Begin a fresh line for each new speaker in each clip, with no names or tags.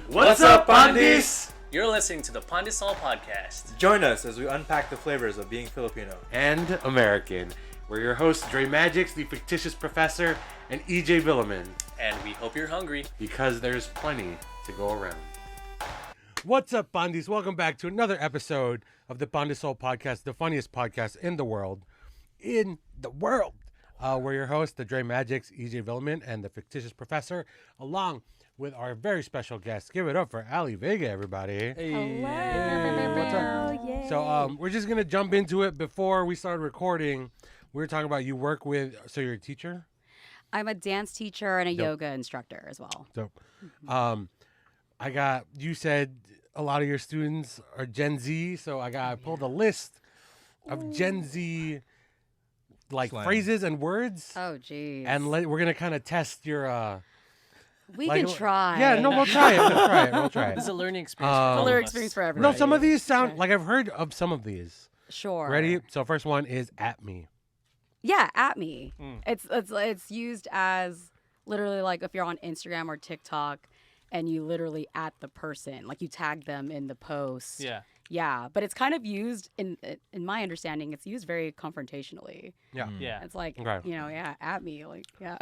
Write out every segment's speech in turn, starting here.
What's up, Pandis?
You're listening to the Pandesoul podcast.
Join us as we unpack the flavors of being Filipino
and American. We're your hosts, Dre Magix, the fictitious professor, and EJ Villaman.
And we hope you're hungry.
Because there's plenty to go around. What's up, Pandis? Welcome back to another episode of the Pandesoul podcast, the funniest podcast in the world. We're your hosts, the Dre Magix, EJ Villaman, and the fictitious professor, along with our very special guest. Give it up for Vega, everybody.
Hey.
Hello.
Hey, what's up?
Yay.
So we're just going to jump into it. Before we started recording, we were talking about you work with, so you're a teacher?
I'm a dance teacher and a
Dope.
yoga instructor as well.
So you said a lot of your students are Gen Z, so I pulled a list of Gen Z
Slang.
phrases and words.
Oh, geez.
And we're going to kind of test your...
we can try.
Yeah, no, we'll try it. We'll try it.
This is a learning experience.
It's a
learning experience for everyone.
No, some of these sound like I've heard of some of these.
Sure.
Ready? So first one is at me.
Yeah, at me.
Mm.
It's used as literally like if you're on Instagram or TikTok and you literally at the person, like you tag them in the post.
Yeah.
Yeah, but it's kind of used in my understanding, it's used very confrontationally.
Yeah.
Yeah.
It's like,
Okay.
at me, like, yeah.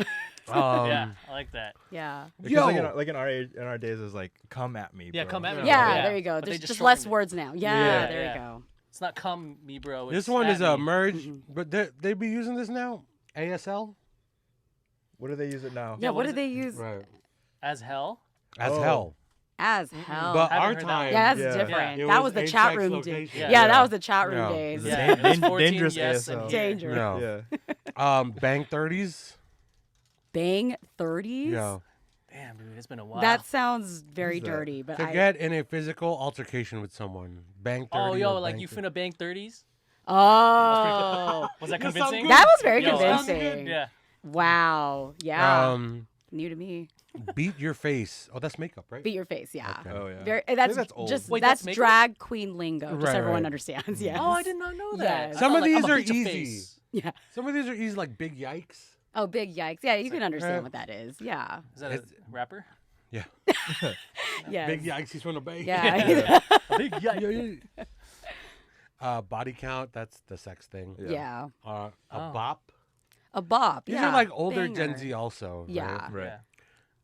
Yeah. I like that.
Yeah.
Because like in our days, it's like, come at me,
Yeah,
bro.
come at me.
Yeah,
Yeah.
there you go.
But they
There's
just
just less
shorten it.
words now. Yeah,
Yeah.
there
Yeah.
you go.
It's not come me, bro.
This
It's
one
at
is a
me.
merge, but they be using this now? ASL?
What do they use it now?
Yeah,
what
what
is
do
it?
they use?
Right.
As hell.
As
Oh.
hell.
As hell.
But
Haven't
our
heard that
time...
one.
Yeah, that's
Yeah.
different.
It
That
was
was the
age,
chat
sex,
room.
location.
Yeah,
Yeah.
that was the chat room
Yeah.
days.
Yeah. It was 14
dangerous
yes
ASL.
and
Danger.
Yeah.
Yeah.
Bang 30s?
Bang 30s?
Yeah.
Damn, dude, it's been a while.
That sounds very
Who's that?
dirty, but
To get in a physical altercation with someone. Bang 30.
Oh, yo,
or
like
bang
you
30.
finna bang 30s?
Oh.
Was that
That sounds
convincing?
good.
That was very
Yo,
convincing.
Yeah.
Wow. Yeah. New to me.
Beat your face. Oh, that's makeup, right?
Beat your face, yeah.
Okay.
Oh, yeah.
Very,
I
that's
think that's old.
just
Wait,
that's
that's makeup?
drag queen lingo. Just
Right,
everyone
right.
understands. Yes.
Oh, I did not know that.
Yes.
I
Some
thought,
of
like,
these
I'ma
are
beat your
easy.
face.
Yeah.
Some of these are easy, like big yikes.
Oh, big yikes. Yeah, you can understand
Yeah.
what that is. Yeah.
Is that a
It's-
rapper?
Yeah.
Yeah.
Big yikes. He's from the Bay.
Yeah.
Big yikes.
Body count. That's the sex thing.
Yeah.
A
Oh.
bop.
A bop.
These
yeah.
are like older Gen
Banger.
Z also.
Yeah.
Right.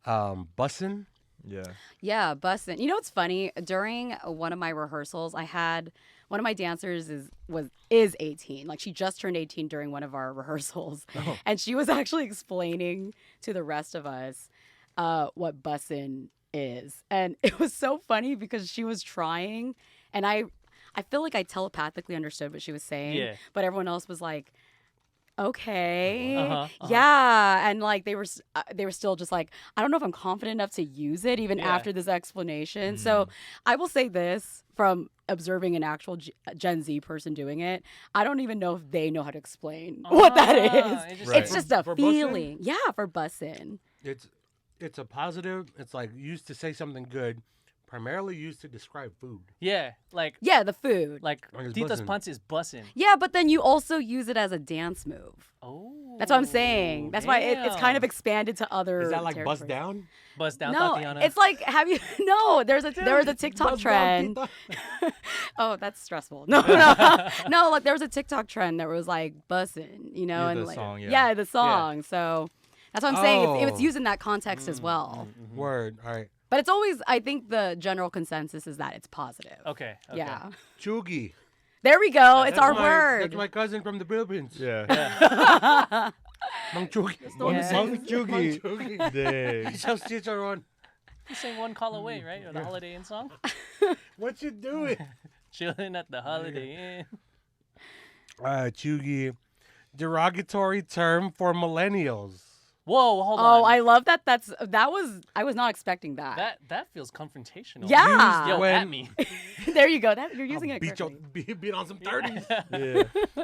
Yeah.
Bussin'.
Yeah.
Yeah, bussin'. You know what's funny? During one of my rehearsals, I had one of my dancers is 18. Like she just turned 18 during one of our rehearsals, and she was actually explaining to the rest of us what bussin' is, and it was so funny because she was trying, and I feel like I telepathically understood what she was saying,
Yeah.
but everyone else was like, okay,
Uh-huh.
yeah, and like they were still just like, I don't know if I'm confident enough to use it even
Yeah.
after this explanation. So I will say this from observing an actual Gen Z person doing it, I don't even know if they know how to explain what that is.
Interesting.
Right.
It's just a
For bussin'?
feeling. Yeah, for bussin'.
It's a positive. It's like used to say something good, primarily used to describe food.
Yeah, like
Yeah, the food.
like
Like it's
Tita's
bussin'.
punch is bussin'.
Yeah, but then you also use it as a dance move.
Oh,
That's what I'm saying. That's why it's kind of
damn.
expanded to other.
Is that like bust
territories.
down?
bust down,
No,
Tatiana.
it's like no. There was a TikTok
Bust down,
trend.
Tita.
Oh, that's stressful. No. Like there was a TikTok trend that was like bussin', you know,
Yeah,
and
the
like
song, yeah.
the song. So that's what I'm saying. It's
Oh.
used in that context as well.
Word. All right.
But it's always, I think the general consensus is that it's positive.
okay.
Yeah.
Chugi.
There we go. It's
That's
our
my-
word.
That's my cousin from the Philippines.
Yeah.
Mang Chugi.
Yeah.
Mang Chugi.
Chugi.
Dang.
He sells chicharon.
You sang One Call Away, right? Or the Holiday Inn song?
What you doing?
Chilling at the Holiday Inn.
Chugi. Derogatory term for millennials.
Whoa, hold
Oh,
on.
I love that. I was not expecting that.
That feels confrontational.
Yeah.
Yo,
When-
at me.
There you go. You're using it
Beat,
correctly.
beat on some 30s.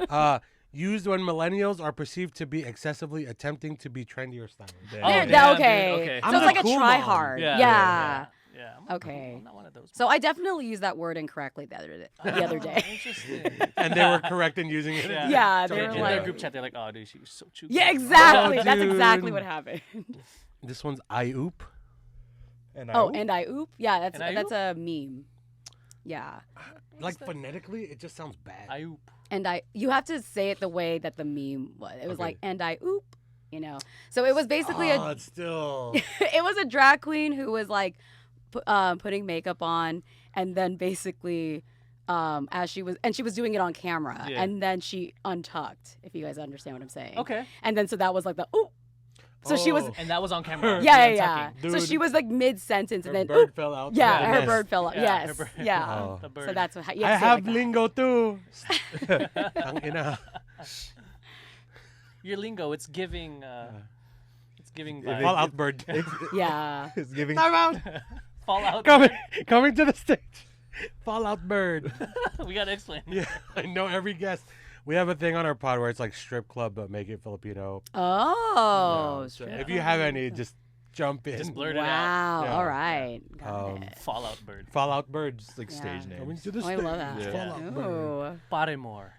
Yeah.
Used when millennials are perceived to be excessively attempting to be trendy or stylish.
Dang.
There-
damn,
okay.
dude, okay.
So
I'm
it's
a
like a
cool
try
mom.
hard.
Yeah.
Yeah.
Yeah.
Okay.
I'm not one of those.
So I definitely used that word incorrectly the other day.
Interesting.
And they were correct in using it.
Yeah,
So
they
in
were
their
like-
group chat, they're like, "Oh, dude, she was so chuggy."
Yeah, exactly.
Oh,
That's exactly
dude.
what happened.
This one's I oop.
And
Oh,
oop?
and I oop. Yeah, that's
And I
that's a meme. Yeah.
Like phonetically, it just sounds bad.
I oop.
And you have to say it the way that the meme was. It was
Okay.
like, and I oop, you know. So it was basically
oh, it's still.
it was a drag queen who was like putting makeup on, and then basically as she was doing it on camera,
Yeah.
and then she untucked, if you guys understand what I'm saying.
Okay.
And then so that was like the oop. So she was
Oh.
And that was on camera.
yeah,
the
yeah,
untucking.
yeah. So
Dude.
she was like mid sentence,
Her
and then
bird
oop.
fell out.
Yeah,
the
her
nest.
bird fell out.
Yeah, her
Yes.
bird-
Yeah.
Oh.
The bird.
So that's what you
I
have to say
have
like
lingo too. Tangina.
Your lingo, it's giving. It's giving
If
vibes.
Fall out bird.
that. Yeah.
It's giving.
Time out.
Fallout.
Coming to the stage. Fallout bird.
We gotta explain.
Yeah, I know every guest. We have a thing on our pod where it's like strip club, but make it Filipino.
Oh.
Yeah, so
strip
if you have any, just jump in.
Just blurt it out.
Wow.
Yeah.
All right. Got it.
Fallout bird.
Fallout birds.
It's like
Yeah.
stage
Coming
names.
to the
Oh, I
stage.
love that.
Yeah.
Fallout bird.
Ooh.
Parimore.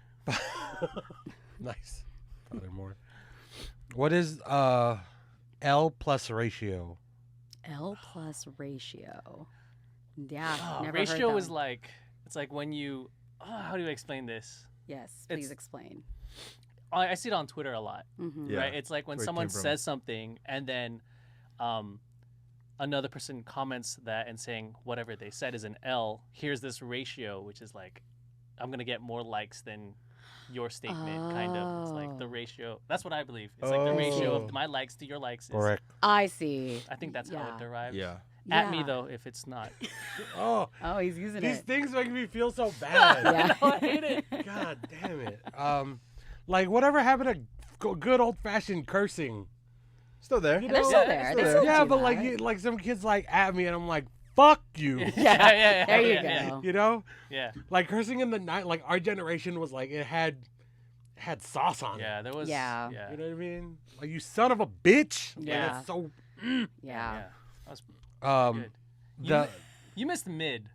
Nice. More. What is L plus ratio?
L plus ratio. Yeah.
Oh,
never
ratio
heard
is
that.
like, it's like when you. How do I explain this?
Yes.
it's-
Please explain.
I see it on Twitter a lot.
Mm-hmm.
Yeah.
Right? It's like when
Where it
someone
came from.
says something and then another person comments that and saying whatever they said is an L. Here's this ratio, which is like, I'm gonna get more likes than your statement. Kind of. It's like the
Oh.
ratio. That's what I believe. It's like the ratio
Oh.
of my likes to your likes. Is,
Correct.
I see.
I think that's how
Yeah.
it derives.
Yeah.
At me
Yeah.
though, if it's not.
Oh,
Oh, he's using
these
it.
things make me feel so bad.
Yeah.
I hate it.
God damn it. Like whatever happened to good old fashioned cursing?
Still there.
You
They're
know-
still
Yeah,
there.
still
They
there.
still
Yeah,
do
but
that.
like some kids like at me and I'm like, fuck you.
Yeah.
There you
yeah,
go.
You know?
Yeah.
Like cursing in the night, like our generation was like it had sauce on
Yeah. There was.
Yeah.
Yeah.
it. You know what I mean? Like you son of a bitch.
Yeah.
Like, it's so
Yeah.
Yeah. That was
um
good.
the
You missed mid.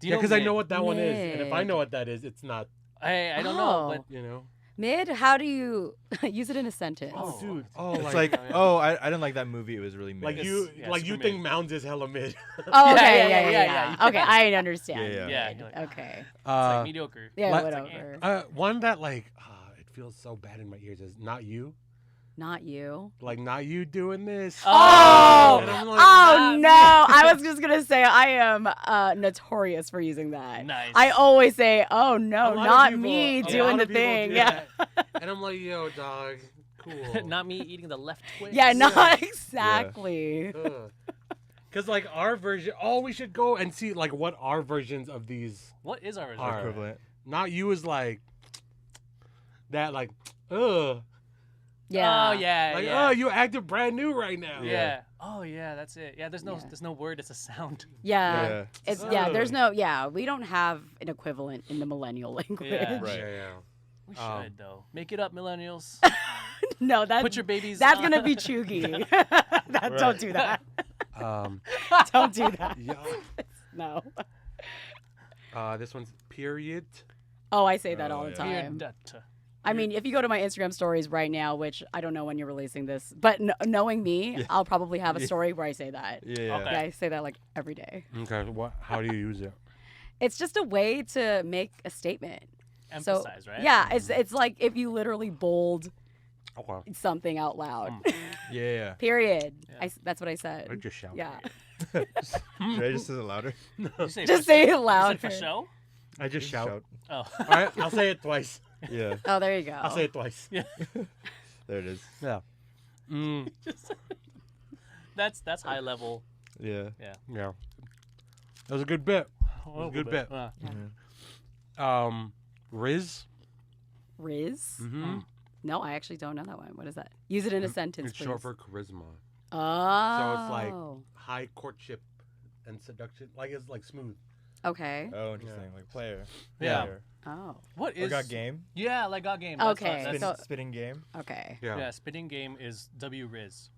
Do
yeah, because I
mid?
know what that one is. And if I
Mid.
know what that is, it's not,
I don't know, but
you know.
Mid, how do you use it in a sentence?
Oh,
Oh.
dude. Oh,
It's
like
like, oh, I didn't like that movie. It was really mid.
like
It's-
you
yeah,
like you
super
think
mid.
Mounds is hella mid.
Oh, okay,
Yeah,
yeah,
yeah,
yeah.
yeah.
Okay, I understand.
Yeah,
yeah.
Mid.
You're like,
Okay.
it's like mediocre.
Yeah,
Like-
whatever.
One that like it feels so bad in my ears is not you.
Not you.
Like not you doing this.
Oh!
And I'm like,
Oh
not
no! I was just gonna say I am notorious for using that.
Nice.
I always say, "Oh
a
no,
lot of
not
people-
me
a
doing
lot
the
of people
thing."
do
Yeah,
that. And I'm like, yo, dog, cool.
Not me eating the left twist.
yeah, not exactly.
Because like our version, we should go and see like what our versions of these.
What is our
Are.
equivalent.
Not you is like that, like, ugh,
Yeah.
Oh yeah.
like,
yeah.
oh, you acting brand new right now.
Yeah. Oh yeah, that's it. Yeah, there's no
Yeah.
there's no word, it's a sound.
Yeah.
Yeah.
It's
Ugh.
there's no we don't have an equivalent in the millennial language.
Yeah.
Right.
Yeah.
We
Um,
should though. Make it up, millennials.
No,
Put your babies
that's
on.
gonna be chuggy. Don't do that.
Um,
Don't do that.
yeah.
No.
This one's period.
Oh, I say that all the
yeah.
time.
Weird.
I mean, if you go to my Instagram stories right now, which I don't know when you're releasing this, but knowing me,
Yeah.
I'll probably have a
Yeah.
story where I say that.
Yeah.
Okay.
Yeah, I say that like every day.
Okay. What? How do you use it?
It's just a way to make a statement.
Emphasize,
so,
right?
Yeah, it's like if you literally bold
Okay.
something out loud.
Yeah.
Period.
Yeah.
That's what I
I
said.
just shout.
Yeah.
Should I just say it louder?
You say
Just
for-
say it
you
louder.
said for show?
I just shout.
Oh.
All right. I'll say it twice.
Yeah.
Oh, there you go.
I'll say it twice.
Yeah.
There it is.
Yeah. Mm,
That's high level.
Yeah.
yeah. That was a good bit.
A little
good bit.
Uh,
Riz.
Riz?
Mm-hmm.
No, I actually don't know that one. What is that? Use it in a sentence,
It's
please.
short for charisma.
Oh.
So it's like high courtship and seduction. Like it's like smooth.
Okay.
Oh, interesting. Like player.
Yeah.
Player.
Oh.
what
Or
is
got game.
Yeah, like got game.
Okay,
That's,
so-
Spitting game.
Okay.
Yeah.
yeah, spitting game is W Riz.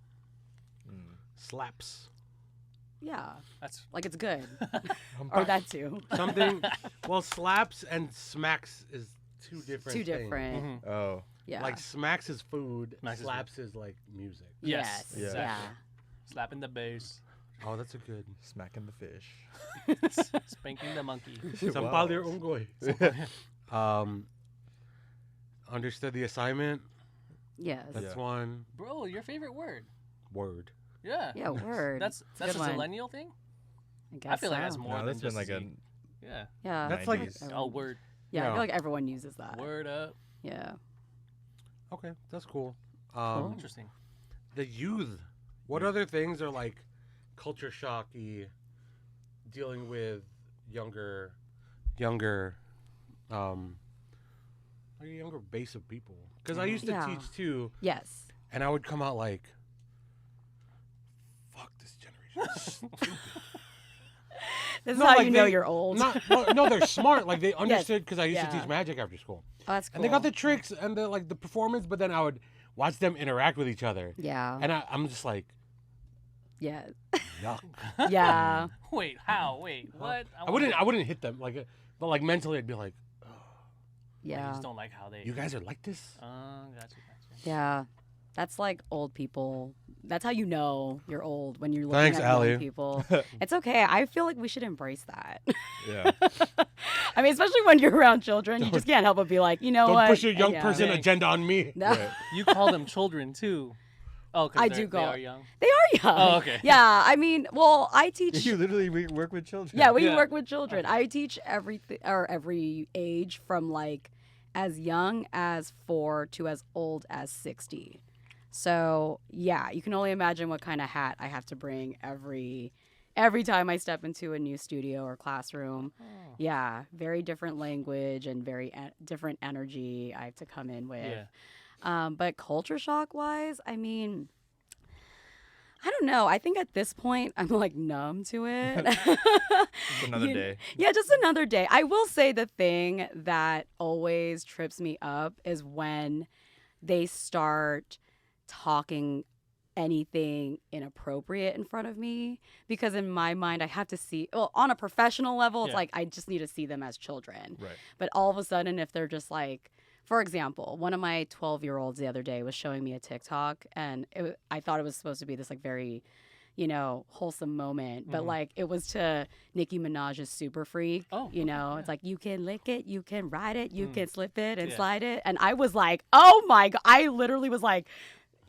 Mm.
Slaps.
Yeah.
That's
Like it's good.
I'm
Or
back.
that too.
Something. Well, slaps and smacks is two different.
Too
things.
different.
mhm.
Oh.
Yeah.
Like smacks is food.
Smacks is
slaps is like music.
Yes,
Yes.
exactly.
Yeah.
Slapping the bass.
Oh, that's a good.
Smacking the fish.
Spanking the monkey.
Sampalir unggoy. Understood the assignment.
Yes.
That's one
Bro, your favorite word.
word.
Yeah.
Yeah, word.
That's
a
a
good one.
Millennial thing?
I guess
I feel like
so.
that's more
No,
than
that's been
just
like
a
a
Z. Yeah.
Yeah.
That's like
90s.
Oh, word.
Yeah, I
Yeah.
feel like everyone uses that.
Word up.
Yeah.
Okay, that's cool.
Cool.
Interesting.
The youth. What other things are like culture shocky dealing with younger like a younger base of people? Because I used to
Yeah.
teach too,
Yes.
and I would come out like, "Fuck this generation." is stupid."
This is
No,
how
like
you know
they-
you're old.
no, they're smart. Like they understood because I used to
Yeah.
teach magic after school,
Oh, that's cool.
and they got the tricks and the like the performance. But then I would watch them interact with each other,
Yeah.
and I'm just like,
Yeah.
yuck.
Yeah.
Wait, how? Wait, what?
I wouldn't hit them like, but like mentally I'd be like, oh,
You
Yeah.
just don't like how they.
you guys are like this.
Gotcha.
Yeah. That's like old people. That's how you know you're old when you're looking
Thanks,
at
Allie.
young people. It's okay. I feel like we should embrace that.
Yeah.
I mean, especially when you're around children, you just can't help but be like, you know
Don't
what?
push your young
Yeah.
person
Dang.
agenda on me.
No,
Right.
You call them children too. Oh, because
I
they
do call-
are young.
they are young.
Oh, okay.
Yeah. I mean, well, I teach.
You literally work with children.
Yeah, we
Yeah.
work with children. I teach every age from like as young as 4 to as old as 60. So yeah, you can only imagine what kind of hat I have to bring every time I step into a new studio or classroom. Yeah, very different language and very different energy I have to come in with.
Yeah.
But culture shock wise, I mean, I don't know. I think at this point I'm like numb to it.
It's another day.
Yeah, just another day. I will say the thing that always trips me up is when they start talking anything inappropriate in front of me, because in my mind I have to see, well, on a professional level, it's
Yeah.
like I just need to see them as children.
Right.
But all of a sudden, if they're just like, for example, one of my 12-year-olds the other day was showing me a TikTok, and I thought it was supposed to be this like very, wholesome moment, but like it was to Nicki Minaj's Super Freak.
Oh,
It's
yeah.
like, you can lick it, you can ride it, you can slip it and
Yeah.
slide it. And I was like, oh my God. I literally was like,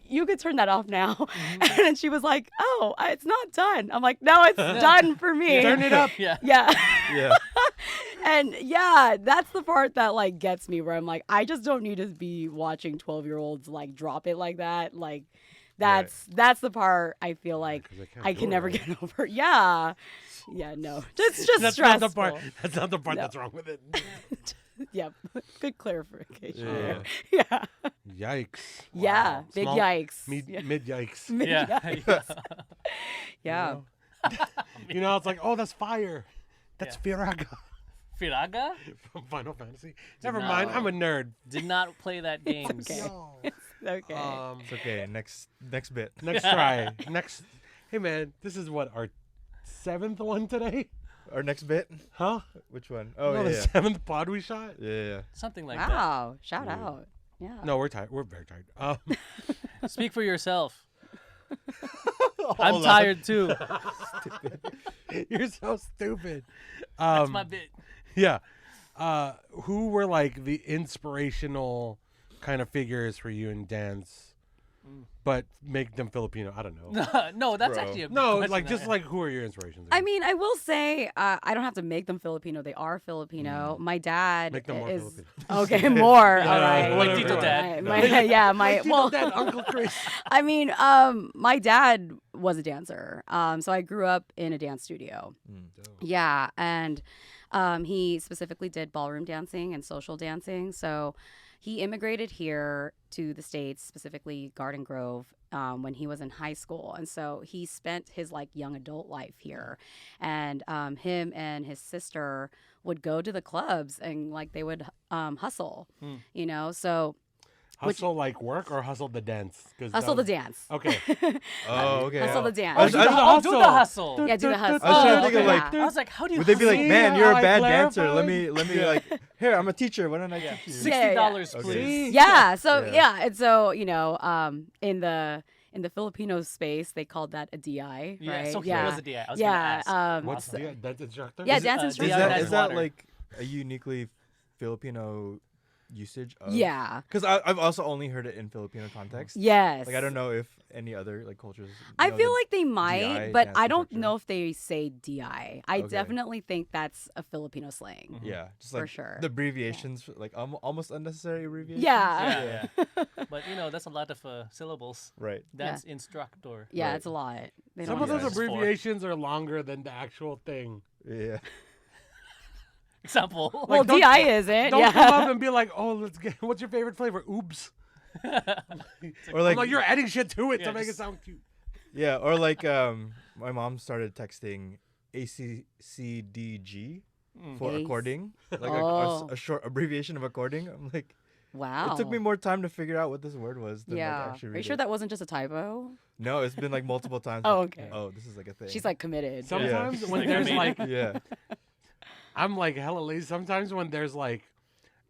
you could turn that off now. And then she was like, oh, it's not done. I'm like, no, it's done for me.
Turn it up.
Yeah.
Yeah.
Yeah.
And yeah, that's the part that like gets me, where I'm like, I just don't need to be watching 12-year-olds like drop it like that. Like that's the part I feel like
'Cause can't
I
do
can
it
never
right.
get over. Yeah. Yeah, no. It's just
That's
stressful.
not the part. That's not the part
No.
that's wrong with it.
Yep. Good clarification.
Yeah.
Yeah.
Yikes.
Yeah.
Wow.
Big
Small-
yikes.
Mid,
Yeah.
mid yikes.
Yeah.
Yeah.
You know, it's like, oh, that's fire. That's Viraga
Firaga?
from Final Fantasy. Never mind. I'm a nerd.
Did not play that game.
okay.
No.
Okay.
It's okay. Next bit.
Next try. Next. Hey, man, this is what, our 7th one today?
Our next bit.
Huh?
Which one? Oh,
no,
yeah.
the 7th pod we shot?
Yeah.
Something like that.
Wow. Shout out. Yeah.
No, we're tired. We're very tired.
Speak for yourself.
Hold
I'm
on.
tired too.
You're so stupid.
That's my bit.
Yeah. Who were like the inspirational kind of figures for you in dance, but make them Filipino? I don't know.
No, that's
Bro.
actually a good
No,
question
like
to
just
ask.
like who are your inspirations?
I mean, I will say I don't have to make them Filipino. They are Filipino. My dad
Make them more
is
Filipino.
okay. More. All
Yeah,
right.
whatever.
Like Tito Dad.
My well,
Dad, Uncle Chris.
I mean, my dad was a dancer. So I grew up in a dance studio. Yeah, and he specifically did ballroom dancing and social dancing. So he immigrated here to the States, specifically Garden Grove, when he was in high school. And so he spent his like young adult life here. And him and his sister would go to the clubs and like they would hustle, so
Hustle like work or hustle the dance? 'Cause that
hustle the
was-
dance.
Okay.
Oh, okay.
Hustle the
Oh.
dance.
I was- I was-
Do the hustle.
Yeah, do the hustle.
I was trying to think of,
okay,
like,
I was like, how do you
Would they be like,
See
man,
how
you're a
I
bad dancer. Let
clarified?
me like, here, I'm a teacher. Why don't I teach you?
$60,
Okay.
please?
Yeah. So
Yeah.
yeah, and so in in the Filipino space, they called that a DI,
Yeah,
right?
so he was a DI. I was
yeah.
gonna ask.
What's
Awesome.
the dance instructor?
Yeah,
Is it,
dance
DI
instructor.
Dance
Is that
water.
like a uniquely Filipino usage of?
Yeah.
Because I've also only heard it in Filipino context.
Yes.
Like I don't know if any other like cultures.
I
know
feel
the
like they might,
DI,
but
dance
I don't
instructor.
know if they say DI. I
Okay.
definitely think that's a Filipino slang.
Yeah, just
For
like
sure.
the abbreviations, like almost unnecessary abbreviations.
Yeah.
Yeah. But that's a lot of syllables.
Right.
That's instructor.
Yeah,
Right.
it's a lot. They
Some
don't
of
want
those
to-
Yeah.
abbreviations are longer than the actual thing.
Yeah.
Example.
Well,
Like, don't-
DI isn't.
Don't
yeah.
come up and be like, "Oh, let's get. What's your favorite flavor?" Oops.
Or like,
You're adding shit to it
Yeah,
to make it
just-
sound cute.
yeah, or like my mom started texting ACCDG for
Ace.
according, like
Oh.
a short abbreviation of according. I'm like,
Wow.
it took me more time to figure out what this word was than
Yeah.
like actually
Are
read
you sure
it.
that wasn't just a typo?
No, it's been like multiple times.
Oh,
like,
okay.
Oh, this is like a thing.
She's like committed.
Sometimes when
Like,
there's
I mean-
like,
yeah.
I'm like hella lazy. Sometimes when there's like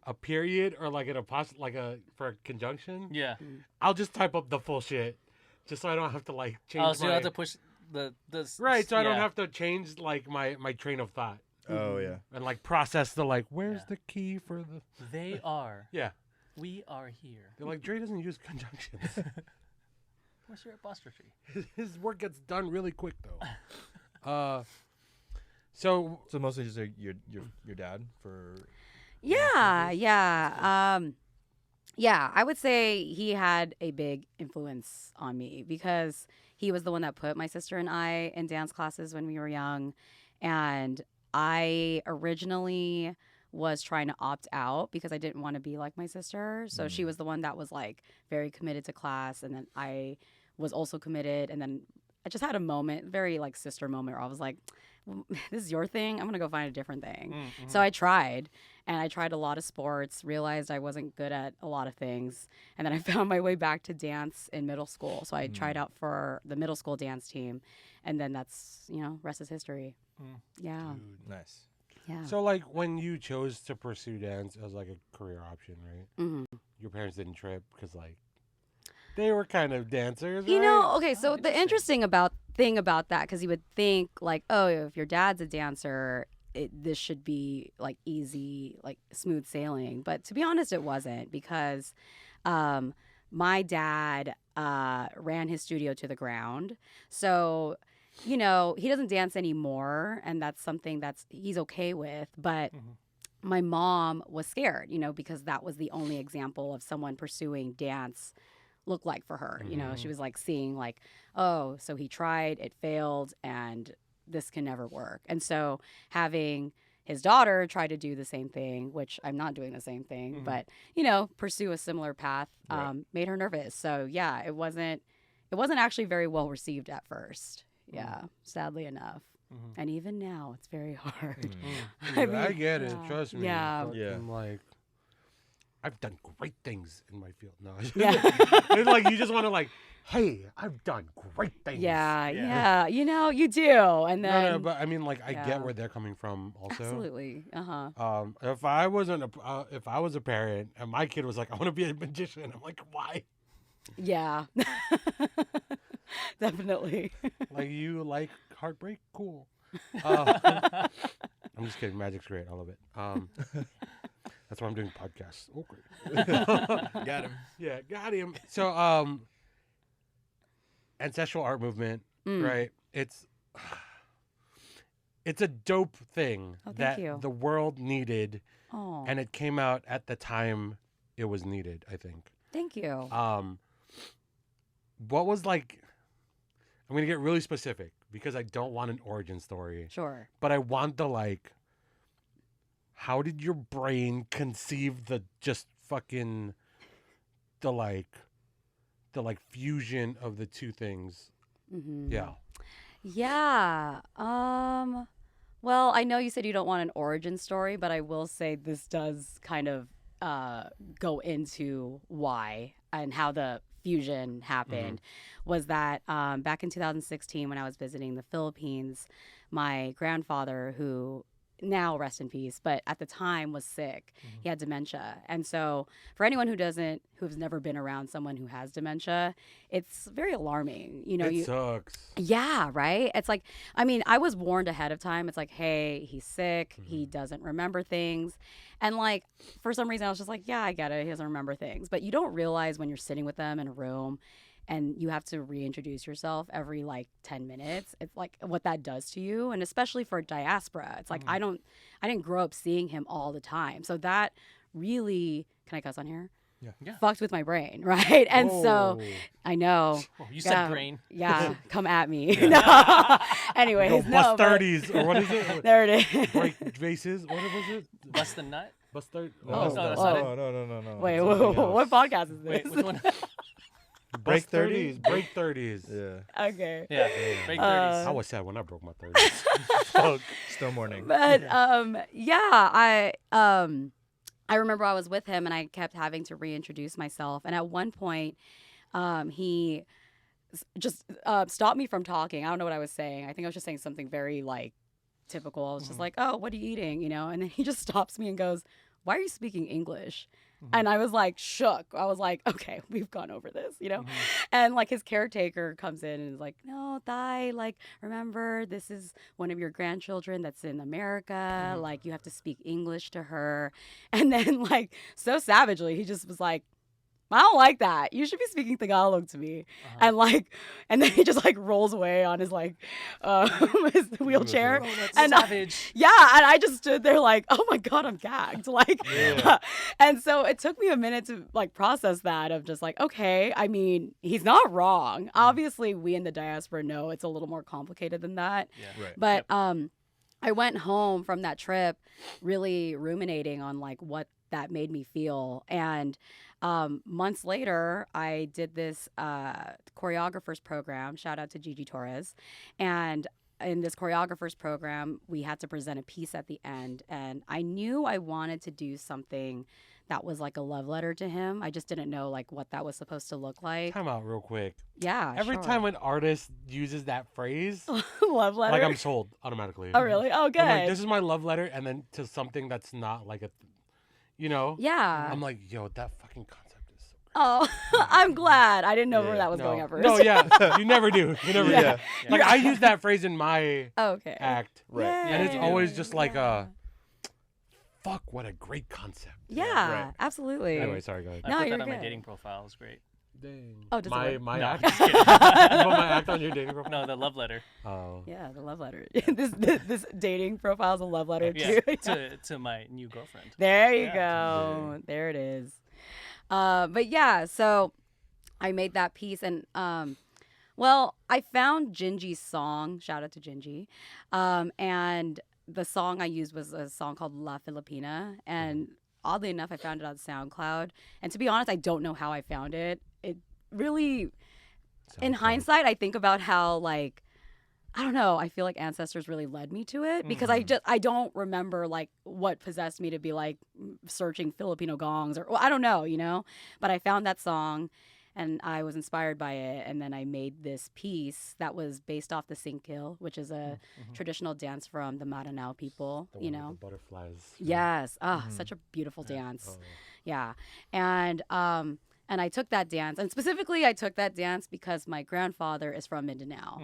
a period or like an apostrophe, like for a conjunction,
Yeah.
I'll just type up the full shit, just so I don't have to like change.
Oh, so you
my,
have to push the
right, so I don't
yeah.
have to change like my train of thought
Oh yeah.
and like process the like, where's
Yeah.
the key for the?
They are.
Yeah,
We are here.
they're like Dre doesn't use conjunctions.
What's your apostrophe?
His work gets done really quick though. So
So mostly just your dad for.
Yeah, yeah. Yeah, I would say he had a big influence on me because he was the one that put my sister and I in dance classes when we were young. And I originally was trying to opt out because I didn't want to be like my sister. So she was the one that was like very committed to class. And then I was also committed. And then I just had a moment, very like sister moment, where I was like, well, this is your thing. I'm going to go find a different thing.
Mm-hmm.
So I tried, and I tried a lot of sports, realized I wasn't good at a lot of things. And then I found my way back to dance in middle school. So I tried out for the middle school dance team. And then that's, rest is history. Yeah.
Nice.
Yeah.
So, like, when you chose to pursue dance as, like, a career option, right?
Mhm.
Your parents didn't trip because, like, they were kind of dancers,
You
right?
know, okay, so the
interesting.
interesting thing about that, because you would think, like, oh, if your dad's a dancer, this should be, like, easy, like, smooth sailing. But to be honest, it wasn't, because my dad ran his studio to the ground. So, he doesn't dance anymore, and that's something he's okay with. But my mom was scared, because that was the only example of someone pursuing dance look like for her. She was like seeing like, oh, so he tried, it failed, and this can never work. And so having his daughter try to do the same thing, which I'm not doing the same thing, but pursue a similar path, made her nervous. So yeah, it wasn't actually very well received at first. Yeah, sadly enough. And even now, it's very hard.
I get it.
yeah.
Trust me.
Yeah.
Fucking,
Yeah.
Like, I've done great things in my field. No.
Yeah.
It's like you just want to like, hey, I've done great things.
Yeah. You do. And then
No, but I mean, like, I
Yeah.
get where they're coming from. Also,
absolutely. Uh-huh.
if I was a parent and my kid was like, I want to be a magician, I'm like, why?
Yeah. Definitely.
Like, you like heartbreak? Cool. I'm just kidding. Magic's great. I love it. That's why I'm doing podcasts. Okay.
Got him.
Yeah, got him. So, ancestral art movement, right? It's a dope thing
Oh, thank
that
you.
the world needed,
Oh,
and it came out at the time it was needed, I think.
thank you.
What was like? I'm gonna get really specific because I don't want an origin story,
Sure.
but I want the like. How did your brain conceive the just fucking the fusion of the two things?
Mm-hmm.
Yeah.
Yeah. Well, I know you said you don't want an origin story, but I will say this does kind of go into why and how the fusion happened. Was that back in 2016 when I was visiting the Philippines, my grandfather, who now rest in peace, but at the time was sick.
Mm-hmm.
He had dementia. And so for anyone who's never been around someone who has dementia, it's very alarming. You know,
It sucks.
yeah, right? It's like, I mean, I was warned ahead of time. It's like, hey, he's sick.
Mm-hmm.
He doesn't remember things. And like, for some reason, I was just like, yeah, I get it. He doesn't remember things. But you don't realize when you're sitting with them in a room and you have to reintroduce yourself every like 10 minutes. It's like what that does to you. And especially for diaspora, it's like, I didn't grow up seeing him all the time. So that really, can I cuss on here?
Yeah.
Fucked with my brain, right? And so
Whoa.
I know.
Oh, you said brain.
Yeah, come at me. No. Anyways,
Go
no.
bust
but-
30s, or what is it?
There it is.
Break vases. What was it?
Bust the nut.
Bust 30.
Oh,
bust
no,
that.
that's not it.
No.
Wait,
It's something
what
else.
podcast is this?
Wait, which one?
Break
Bust
30s?
Break 30s.
Yeah.
Okay.
Yeah, break 30s.
I was sad when I broke my 30s.
Still mourning.
But yeah, I remember I was with him and I kept having to reintroduce myself. And at one point, he just stopped me from talking. I don't know what I was saying. I think I was just saying something very like typical. I was just like, "Oh, what are you eating?" You know. And then he just stops me and goes, "Why are you speaking English?" And I was like shook. I was like, "Okay, we've gone over this," you know. And like his caretaker comes in and is like, "No, Thai, like remember this is one of your grandchildren that's in America. Like you have to speak English to her." And then like so savagely, he just was like, "I don't like that. You should be speaking Tagalog to me." And then he just like rolls away on his like his wheelchair.
Oh, that's
And
savage.
Yeah, and I just stood there like, "Oh my god, I'm gagged." Like and so it took me a minute to like process that of just like, okay, I mean, he's not wrong. Obviously, we in the diaspora know it's a little more complicated than that.
Yeah.
Right.
But I went home from that trip really ruminating on like what that made me feel. And months later, I did this choreographer's program. Shout out to Gigi Torres. And in this choreographer's program, we had to present a piece at the end. And I knew I wanted to do something that was like a love letter to him. I just didn't know like what that was supposed to look like.
Time out real quick.
Yeah.
Every
sure.
time an artist uses that phrase,
love letter.
like I'm sold automatically.
Oh, really? Oh, good.
I'm like, this is my love letter, and then to something that's not like a, you know?
Yeah.
I'm like, yo, that fucking concept is so great.
Oh, I'm glad. I didn't know where
Yeah.
that was going at first.
No, yeah, you never do. You never
Yeah.
do. Like I use that phrase in my
Okay.
act,
Right.
and it's
Yay.
always just like
Yeah.
fuck, what a great concept.
Yeah,
Right.
absolutely.
Anyway, sorry, go ahead.
I
No,
put
you're
that on my
good.
dating profile. It was great.
Dang.
Oh, does it
my
work?
my
No,
act.
just kidding.
You put my act on your dating profile.
No, the love letter.
Oh.
Yeah, the love letter. this dating profile is a love letter
Yeah,
too.
to my new girlfriend.
There you
Yeah.
go. There it is. But yeah, so I made that piece and well, I found Gingy's song. Shout out to Gingy. And the song I used was a song called La Filipina. And oddly enough, I found it on SoundCloud. And to be honest, I don't know how I found it. It really, in
SoundCloud.
hindsight, I think about how like, I don't know. I feel like ancestors really led me to it because I don't remember like what possessed me to be like searching Filipino gongs or well, I don't know, you know. But I found that song, and I was inspired by it, and then I made this piece that was based off the Singkil, which is a traditional dance from the Maranao people.
The
You
one with
know.
the butterflies.
Yes. Such a beautiful dance.
Oh.
Yeah. And I took that dance, and specifically I took that dance because my grandfather is from Mindanao.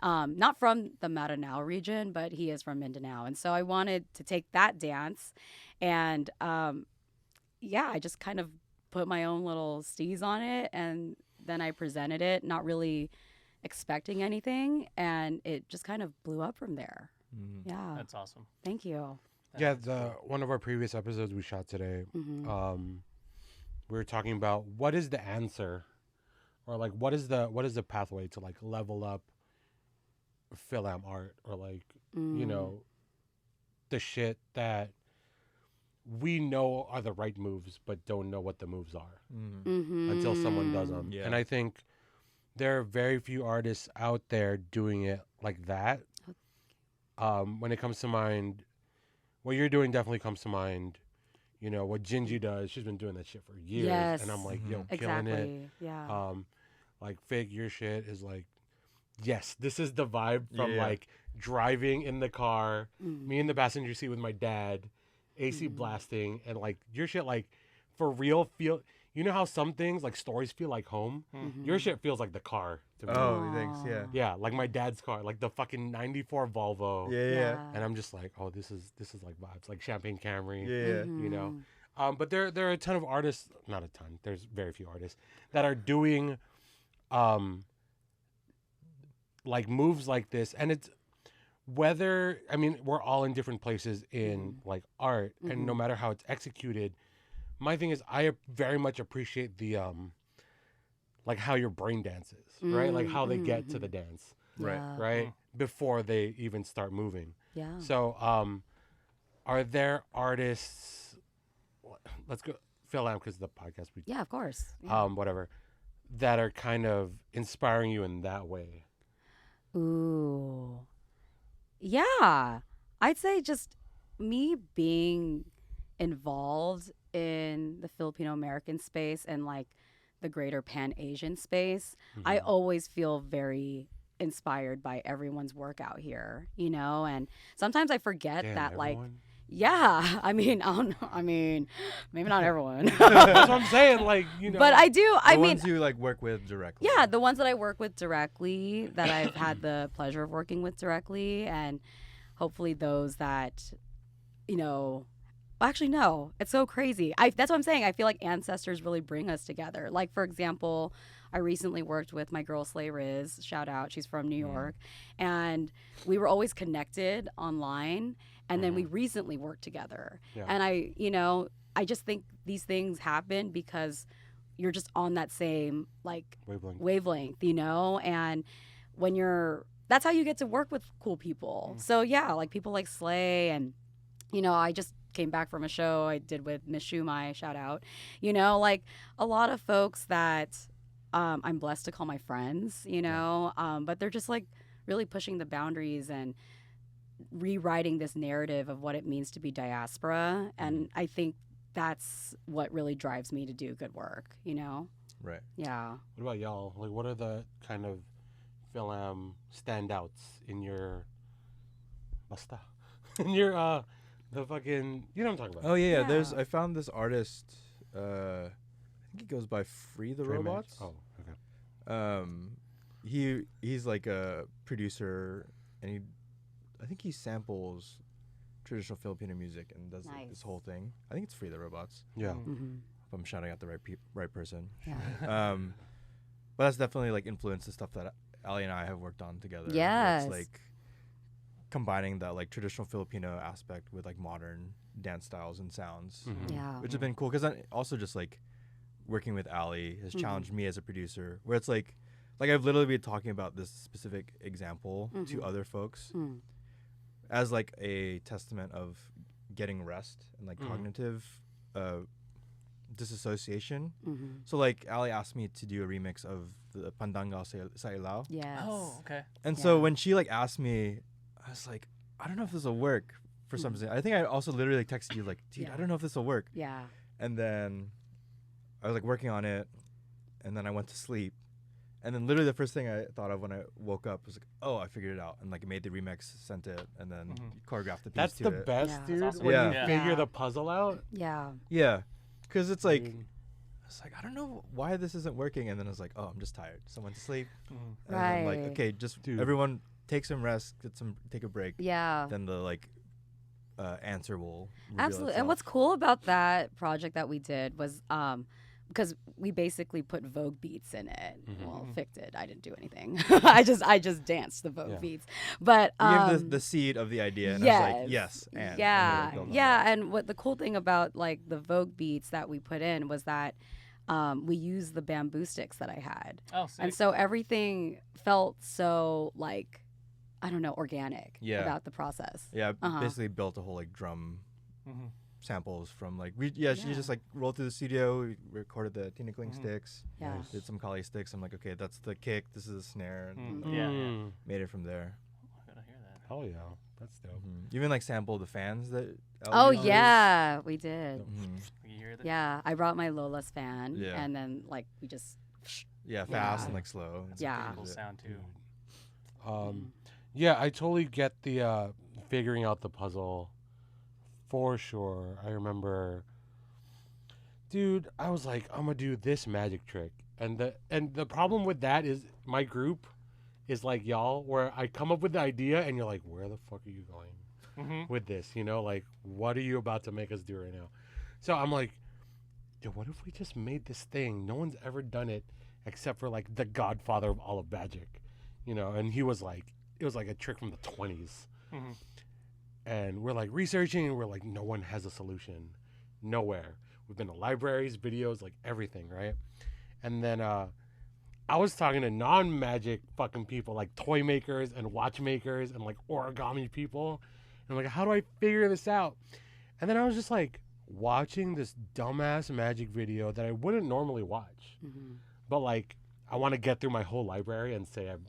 Not from the Maranao region, but he is from Mindanao. And so I wanted to take that dance and yeah, I just kind of put my own little steez on it, and then I presented it, not really expecting anything, and it just kind of blew up from there. Yeah.
That's awesome.
Thank you.
Yeah, one of our previous episodes we shot today, we were talking about what is the answer, or like what is the pathway to like level up FilAm art, or like you know, the shit that we know are the right moves but don't know what the moves are until someone does them.
Yeah.
And I think there are very few artists out there doing it like that. When it comes to mind, what you're doing definitely comes to mind. You know, what Gingy does, she's been doing that shit for years.
Yes.
And I'm like, yo, killing it.
Exactly. Yeah.
Like, Fig, your shit is like, yes, this is the vibe from
Yeah.
like driving in the car, me in the passenger seat with my dad, AC blasting, and like your shit like for real feel. You know how some things like stories feel like home. Your shit feels like the car to me.
Oh, thanks. Yeah.
Yeah, like my dad's car, like the fucking '94 Volvo.
Yeah.
And I'm just like, oh, this is like vibes, like Champagne Camry.
Yeah.
You know. But there are a ton of artists, not a ton. There's very few artists that are doing, like moves like this, and it's whether I mean we're all in different places in like art, and no matter how it's executed. My thing is, I very much appreciate the, like how your brain dances, right? Like how they get to the dance,
Right.
right? Before they even start moving.
Yeah.
So, are there artists? Let's go FilAm because the podcast we
Yeah, of course. Yeah.
whatever that are kind of inspiring you in that way.
Ooh. Yeah. I'd say just me being involved in the Filipino American space and like the greater Pan Asian space, I always feel very inspired by everyone's work out here, you know? And sometimes I forget that like yeah, I mean, maybe not everyone.
That's what I'm saying, like, you know.
But I do,
The ones you like work with directly.
yeah, the ones that I work with directly, that I've had the pleasure of working with directly, and hopefully those that, you know, actually, no, it's so crazy. That's what I'm saying. I feel like ancestors really bring us together. Like, for example, I recently worked with my girl Slay Riz, shout out, she's from New York, and we were always connected online, and then we recently worked together.
Yeah.
And I just think these things happen because you're just on that same like wavelength, you know? And when that's how you get to work with cool people. So yeah, like people like Slay, and you know, I just came back from a show I did with Miss Shumai, shout out. You know, like a lot of folks that I'm blessed to call my friends, you know, but they're just like really pushing the boundaries and rewriting this narrative of what it means to be diaspora. And I think that's what really drives me to do good work, you know?
Right.
Yeah.
What about y'all? Like, what are the kind of FilAm standouts in your in your the fucking, you know what I'm talking about?
Oh yeah.
Yeah.
I found this artist. I think he goes by Free the
Dre Match?
Robots.
Oh, okay.
He's like a producer, and I think he samples traditional Filipino music and does like, this whole thing. I think it's Free the Robots.
Yeah.
If I'm shouting out the right person.
Yeah.
But that's definitely like influenced the stuff that Ali and I have worked on together.
Yes.
It's like combining that like traditional Filipino aspect with like modern dance styles and sounds,
Yeah.
which has been cool because also just like working with Ali has challenged me as a producer, where it's like I've literally been talking about this specific example to other folks as like a testament of getting rest and like cognitive disassociation. So like Ali asked me to do a remix of the Pandangal sa Ilaw.
Yes.
Oh, okay.
And so when she like asked me, I was like, I don't know if this will work for some reason. I think I also literally like, texted you like, dude, I don't know if this will work.
Yeah.
And then I was like working on it, and then I went to sleep. And then literally the first thing I thought of when I woke up was like, oh, I figured it out. And like made the remix, sent it, and then choreographed the piece
That's
to
the
it.
best,
Yeah.
dude.
That's awesome.
When
Yeah.
you figure
Yeah.
the puzzle out.
Yeah.
Yeah. Because it's like,
Mm.
it's like, I don't know why this isn't working. And then I was like, oh, I'm just tired. So I went to sleep. And then I'm like,
Right.
okay, just
Dude.
everyone take some rest, take a break.
Yeah.
Then the like answer will reveal
Absolutely. And
itself.
what's cool about that project that we did was because we basically put Vogue beats in it. Well, Fick did. I didn't do anything. I just danced the Vogue beats. But
You gave the seed of the idea, and I was like, yes, and
yeah,
we'll build on
yeah.
that.
And what the cool thing about like the Vogue beats that we put in was that we used the bamboo sticks that I had,
Oh, sick.
and so everything felt so like, I don't know, organic
Yeah.
about the process.
Yeah, basically built a whole like drum samples from like she just like rolled through the studio, we recorded the tinikling sticks,
Yeah.
did some kali sticks. I'm like, okay, that's the kick, this is the snare, and
Yeah.
made it from there.
I gotta hear that.
Hell yeah. That's dope.
Even like sampled the fans that
Oh
Ali uses.
yeah, we did.
You hear that?
Yeah, I brought my Lola's fan,
Yeah.
and then like we just
Yeah, fast
Yeah.
and like slow.
Yeah.
Cool sound too.
Yeah, I totally get the figuring out the puzzle for sure. I remember, dude, I was like, I'm gonna do this magic trick, and the problem with that is my group is like y'all, where I come up with the idea and you're like, where the fuck are you going with this? You know, like, what are you about to make us do right now? So I'm like, yo, what if we just made this thing? No one's ever done it except for like the godfather of all of magic, you know? And he was like, it was like a trick from the 20s. And we're like researching and we're like, no one has a solution. Nowhere. We've been to libraries, videos, like everything, right? And then I was talking to non-magic fucking people, like toy makers and watchmakers and like origami people. And I'm like, how do I figure this out? And then I was just like watching this dumbass magic video that I wouldn't normally watch. But like, I want to get through my whole library and say I've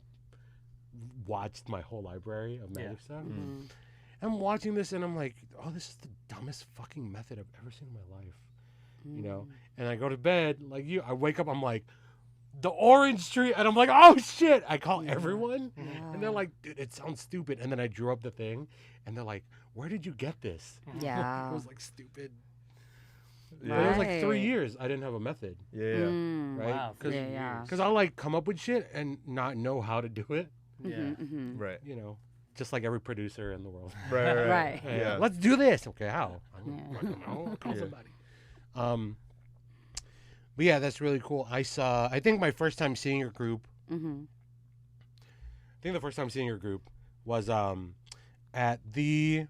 watched my whole library of magic stuff. I'm watching this and I'm like, oh, this is the dumbest fucking method I've ever seen in my life. You know? And I go to bed, like you, I wake up, I'm like, the orange tree, and I'm like, oh shit. I call everyone, and they're like, dude, it sounds stupid. And then I drew up the thing, and they're like, where did you get this?
Yeah.
It was like stupid.
Yeah.
But it was like 3 years I didn't have a method.
Yeah.
Right?
Wow,
Because
Yeah.
I'll like come up with shit and not know how to do it.
Yeah.
Right.
You know, just like every producer in the world.
Right.
Hey,
Yeah.
let's do this. Okay, how? I don't know. I'll call
Yeah.
somebody. But yeah, that's really cool. I think my first time seeing your group, I think the first time seeing your group was at the,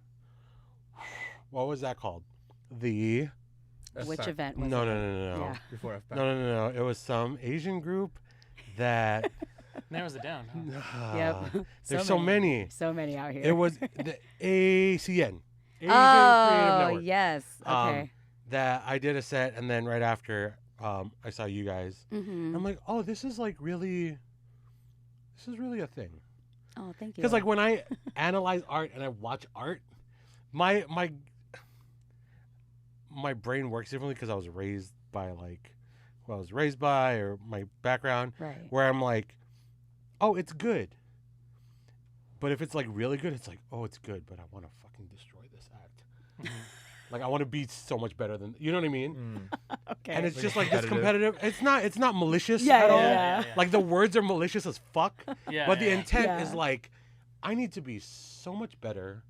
what was that called? The,
Which event was
no,
it?
no, no, no, no.
Yeah.
Before FPAC.
No. It was some Asian group that,
Narrows it down. Huh?
Yep.
there's so many.
So many out here.
It was the ACN. Asian Creative
Oh,
Network.
yes. Okay.
That I did a set, and then right after, I saw you guys. I'm like, oh, this is really a thing.
Oh, thank you.
Because like when I analyze art and I watch art, my brain works differently because I was raised by like who I was raised by or my background.
Right.
Where I'm like, oh, it's good. But if it's like really good, it's like, oh, it's good, but I want to fucking destroy this act. Like I want to be so much better than, you know what I mean?
Okay.
And it's
Like
just
a
like this competitive. It's not malicious
Yeah,
at all.
yeah.
Like the words are malicious as fuck.
Yeah,
But the
yeah.
intent is
Yeah.
like, I need to be so much better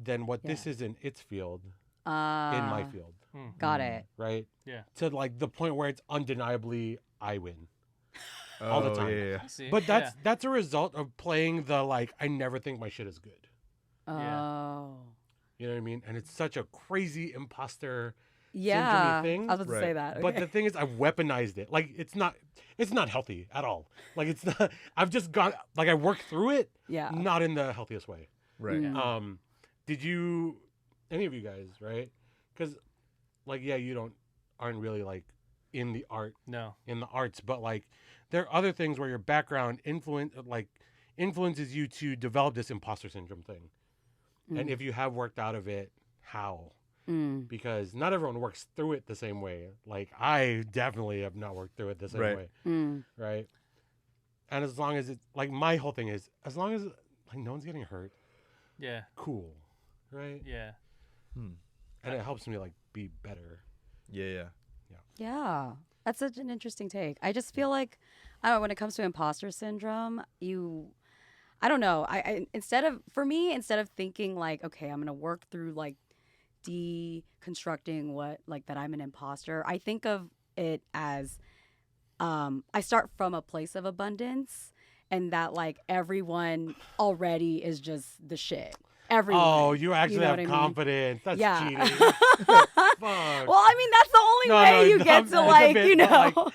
than what this is in its field, in my field,
Got it.
right?
Yeah.
To like the point where it's undeniably I win.
Oh,
all the time.
Yeah.
I see.
But that's a result of playing the like, I never think my shit is good.
Oh.
You know what I mean? And it's such a crazy imposter
Yeah.
thing.
I was about to
Right.
say that.
But
Okay.
the thing is, I've weaponized it. Like it's not healthy at all. Like it's not. I've just got like I worked through it,
Yeah.
not in the healthiest way.
Right.
Mm.
Did you, any of you guys, right? Because, like, yeah, you aren't really like in the arts, but like there are other things where your background influences you to develop this imposter syndrome thing. And if you have worked out of it, how? Because not everyone works through it the same way. Like I definitely have not worked through it the same way, right? And as long as it's like my whole thing is, as long as like no one's getting hurt,
Yeah.
cool, right?
Yeah.
And it helps me like be better.
Yeah.
Yeah. That's such an interesting take. I just feel like, I don't know, when it comes to imposter syndrome, I don't know. I instead of thinking like, okay, I'm going to work through like deconstructing what like that I'm an imposter, I think of it as I start from a place of abundance and that like everyone already is just the shit. Everyone.
Oh, you actually
know
have
what I mean?
confidence. That's
Yeah.
cheating. Fuck.
Well, I mean, that's the only way you get
it's
to
a
like,
bit,
you
but,
know.
like,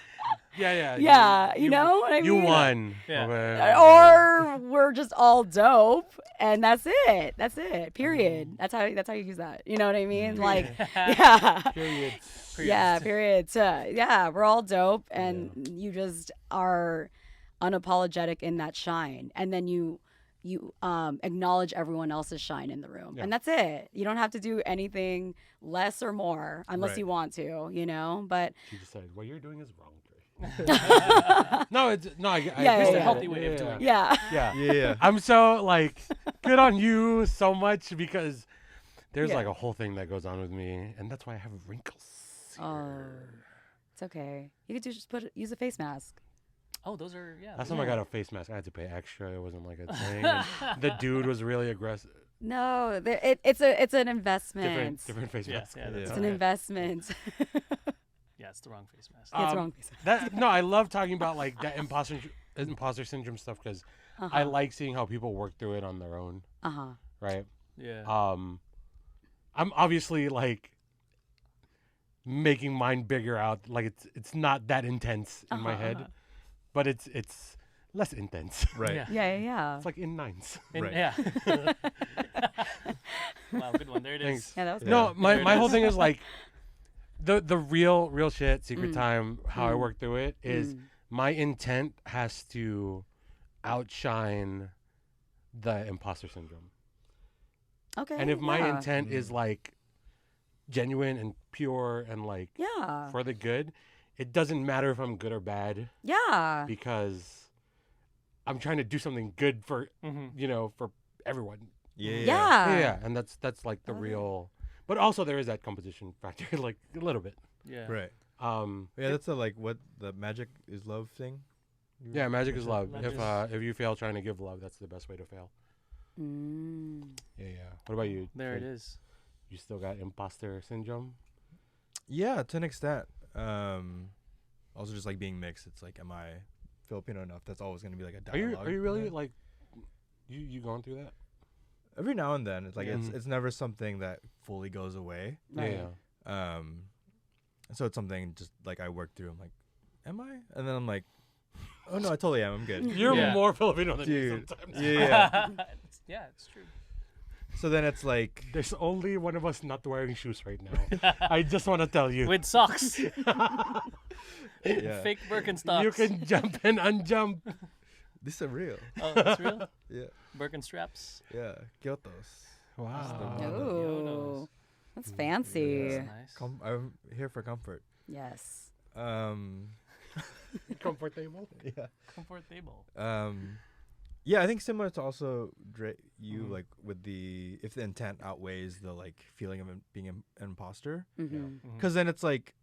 yeah.
Yeah, you know what I
You
mean?
won.
Yeah.
Okay.
Or we're just all dope and that's it. That's it. Period. That's how you use that. You know what I mean? Like yeah.
Period.
Yeah, period. So, yeah, we're all dope and you just are unapologetic in that shine. And then you acknowledge everyone else's shine in the room.
Yeah.
And that's it. You don't have to do anything less or more unless
Right.
you want to, you know? But
She just said, what you're doing is wrong, Trey. No, it's no.
Yeah,
It's
yeah.
a healthy way of doing it.
Yeah.
Yeah.
Yeah.
I'm so like good on you so much because there's
Yeah.
like a whole thing that goes on with me, and that's why I have wrinkles.
Oh, it's okay. You could just use a face mask.
Oh, those are
Last time I got a face mask, I had to pay extra. It wasn't like a thing. And the dude was really aggressive.
No, it's an investment.
Different face
Yeah,
mask.
yeah, that's
It's
all
an
right.
investment.
Yeah, it's the wrong face mask.
It's wrong face mask.
No, I love talking about like that imposter syndrome stuff because I like seeing how people work through it on their own. Right.
Yeah.
I'm obviously like making mine bigger out. Like it's not that intense in my head, but it's less intense.
Right.
Yeah.
Yeah.
It's like in nines.
Right.
Yeah. Wow, good one. There it is.
Thanks.
Yeah, that was good.
No, my
There it
whole
is.
thing is like the real shit secret time. How I work through it is my intent has to outshine the imposter syndrome.
Okay.
And if my
yeah.
intent is like genuine and pure and like
Yeah.
for the good, it doesn't matter if I'm good or bad
Yeah.
because I'm trying to do something good for
Mm-hmm.
for everyone.
Yeah.
Yeah.
And that's like the
Okay.
real. But also there is that competition factor, like a little bit.
Yeah.
Right.
Um,
Yeah, that's like what the magic is love thing.
yeah, magic is love.
Love
If you fail trying to give love, that's the best way to fail. Yeah. What about you?
There it
Trey?
is.
You still got imposter syndrome?
Yeah, to an extent. Also just like being mixed. It's like, am I Filipino enough? That's always gonna be like a dialogue.
Are you really
there.
like you going through that?
Every now and then, it's like
Yeah.
it's never something that fully goes away.
Right.
Yeah.
So it's something just like I work through. I'm like, am I? And then I'm like, oh no, I totally am. I'm good.
You're
Yeah.
more Filipino than me
Dude.
sometimes.
Yeah.
Yeah, it's true.
So then it's like,
There's only one of us not wearing shoes right now. I just want to tell you.
With socks.
yeah,
Fake Birkenstocks.
You can jump and unjump.
these are real.
Oh, that's real?
Yeah,
Birkenstraps.
yeah, Kyotos.
Wow.
Oh, that's fancy.
That's nice.
I'm here for comfort.
Yes.
Comfortable.
Yeah.
Comfortable.
Yeah, I think similar to also you like with if the intent outweighs the like feeling of being an imposter, because then it's like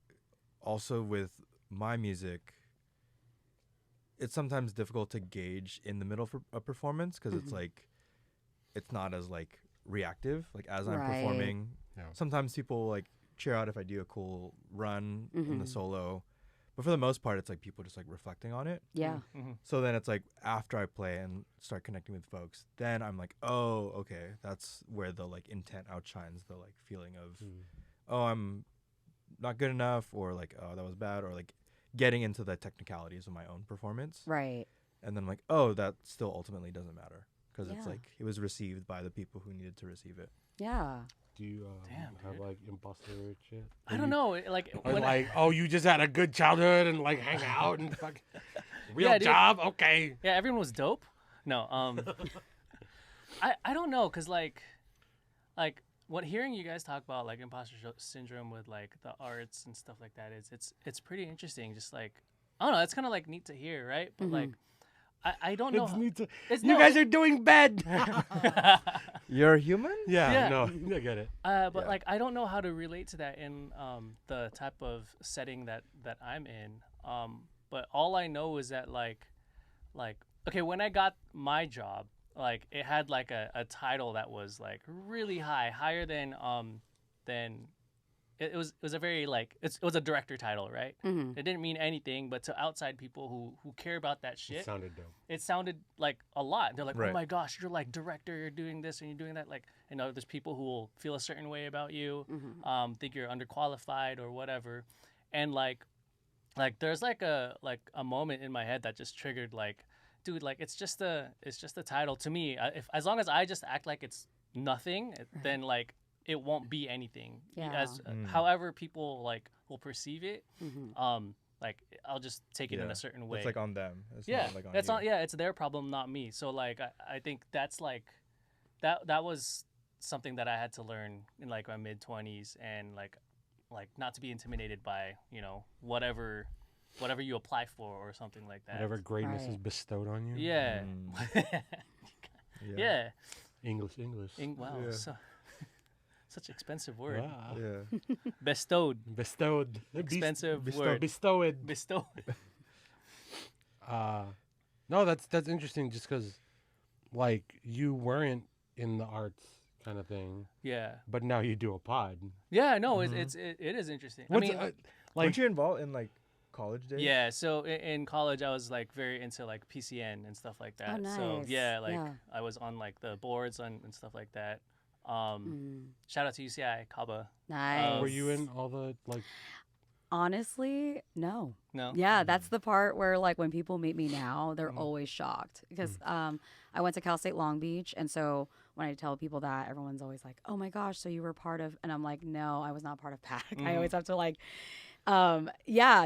also with my music, it's sometimes difficult to gauge in the middle of a performance because it's like it's not as like reactive like as I'm
Right.
performing.
Yeah.
Sometimes people like cheer out if I do a cool run in the solo, but for the most part it's like people just like reflecting on it.
Yeah.
So then it's like after I play and start connecting with folks, then I'm like, oh, okay, that's where the like intent outshines the like feeling of, oh, I'm not good enough, or like, oh, that was bad, or like getting into the technicalities of my own performance.
Right.
And then I'm like, oh, that still ultimately doesn't matter because it's
Yeah.
like it was received by the people who needed to receive it.
Yeah.
Do you
Damn,
have
dude.
like imposter shit?
I don't know. Like,
Or
when
like, oh, you just had a good childhood and like hang out and fuck real
Yeah, dude.
job, okay.
yeah, everyone was dope. No, I don't know, cause like what hearing you guys talk about like imposter syndrome with like the arts and stuff like that is it's pretty interesting. Just like I don't know, it's kind of like neat to hear, right? But like I don't know.
It's neat to,
It's
you
no-
guys are doing bad.
You're a human?
yeah,
Yeah.
no, I get it.
But
Yeah.
like I don't know how to relate to that in the type of setting that I'm in. But all I know is that like okay, when I got my job, like it had like a title that was like really higher than it was a very like it was a director title, right? It didn't mean anything, but to outside people who care about that shit,
It sounded dope.
it sounded like a lot. They're like,
Right.
oh my gosh, you're like director, you're doing this and you're doing that. Like, you know, there's people who will feel a certain way about you, think you're underqualified or whatever. And like there's like a moment in my head that just triggered like, dude, like it's just a title to me. If as long as I just act like it's nothing, then like it won't be anything.
Yeah.
As however people like will perceive it, like I'll just take it in
Yeah.
a certain way.
It's like on them. It's
Yeah,
not like on
that's
you.
not. Yeah, it's their problem, not me. So like, I think that's like, that was something that I had to learn in like my mid-20s, and like not to be intimidated by whatever whatever you apply for or something like that.
Whatever greatness is
Right.
bestowed on you.
Yeah. Yeah.
English.
Wow.
Yeah.
Such expensive word.
Wow.
Yeah.
Bestowed.
Bestowed.
Expensive word.
Bestowed.
Bestowed.
No, that's interesting. Just because, like, you weren't in the arts kind of thing,
Yeah.
but now you do a pod.
Yeah. No, it is interesting.
What's,
I mean,
like,
Weren't you involved in like college days?
yeah. So in college, I was like very into like PCN and stuff like that.
Oh,
So
nice.
yeah, like
Yeah.
I was on like the boards and stuff like that. Shout out to UCI Kaba.
Nice.
were you in all the like?
Honestly, no.
No.
Yeah, that's the part where like when people meet me now, they're always shocked because I went to Cal State Long Beach, and so when I tell people that, everyone's always like, "Oh my gosh, so you were part of?" And I'm like, "No, I was not part of PAC." I always have to like,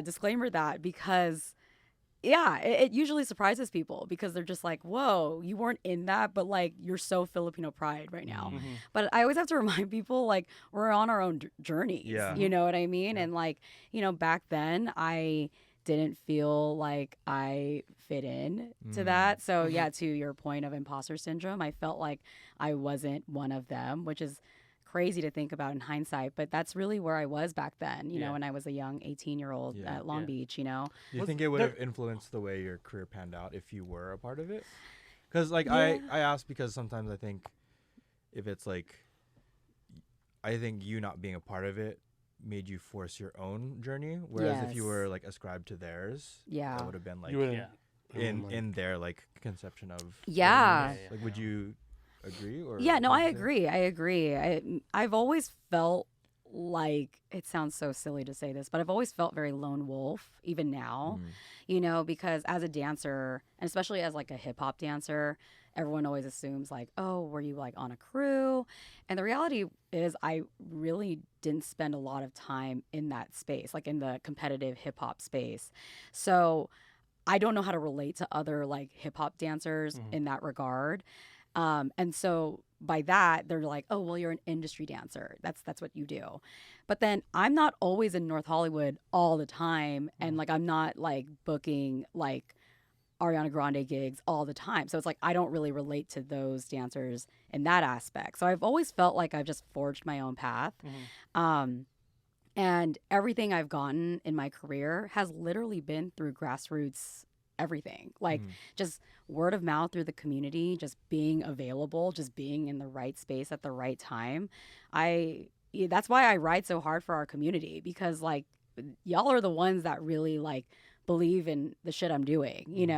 disclaimer that because. Yeah, it usually surprises people because they're just like, whoa, you weren't in that, but like you're so Filipino pride right now. But I always have to remind people like we're on our own journeys.
Yeah.
You know what I mean? And like, back then I didn't feel like I fit in to that. So yeah, to your point of imposter syndrome, I felt like I wasn't one of them, which is crazy to think about in hindsight, but that's really where I was back then, you know, when I was a young 18-year-old at Long Beach,
Do you think it would have influenced the way your career panned out if you were a part of it? Because like I ask because sometimes I think if it's like, I think you not being a part of it made you force your own journey, whereas if you were like ascribed to theirs, that would have been like in their like conception of like would you agree or
I agree. I've always felt like, it sounds so silly to say this, but I've always felt very lone wolf even now, because as a dancer, and especially as like a hip hop dancer, everyone always assumes like, oh, were you like on a crew? And the reality is I really didn't spend a lot of time in that space, like in the competitive hip hop space. So I don't know how to relate to other like hip hop dancers in that regard. And so by that, they're like, oh, well, you're an industry dancer. That's what you do. But then I'm not always in North Hollywood all the time. And like, I'm not like booking like Ariana Grande gigs all the time. So it's like, I don't really relate to those dancers in that aspect. So I've always felt like I've just forged my own path. And everything I've gotten in my career has literally been through grassroots everything, like just word of mouth through the community, just being available, just being in the right space at the right time. That's why I ride so hard for our community, because like y'all are the ones that really like believe in the shit I'm doing,